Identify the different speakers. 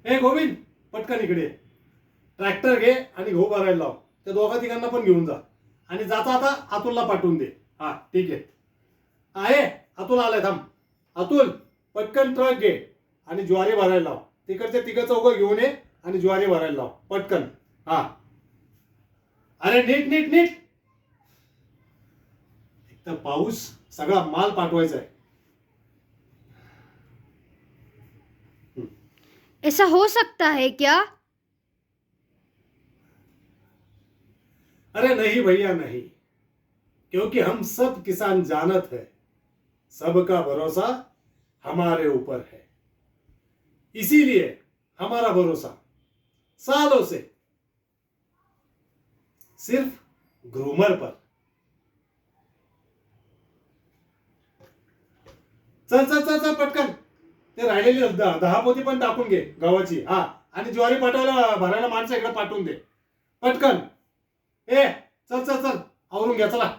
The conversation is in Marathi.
Speaker 1: हे गोविंद, पटकन इकडे ये. ट्रॅक्टर घे आणि गहू भरायला लाव. त्या दोघा तिघांना पण घेऊन जा आणि जाता आता अतुलला पाठवून दे. हा ठीक आहे. अतुल आलाय, थांब. अतुल, पटकन ट्रक घे आणि ज्वारी भरायला लाव. तिकडचे तिघं चौघं घेऊन ये आणि ज्वारी भरायला लाव पटकन. हा, अरे नीट नीट नीट. एक तर पाऊस, सगळा माल पाठवायचा आहे.
Speaker 2: ऐसा हो सकता है क्या?
Speaker 1: अरे नहीं भैया नहीं, क्योंकि हम सब किसान जानत है, सबका भरोसा हमारे ऊपर है. इसीलिए हमारा भरोसा सालों से सिर्फ ग्रूमर पर. चल चल चल चल पटकन. ते राहिलेली 10 पोती पण टाकून घे गव्हाची. हा, आणि ज्वारी पाठवायला भरायला माणसं इकडे पाठवून दे पटकन. चल चल चल, आवरून घ्या चला.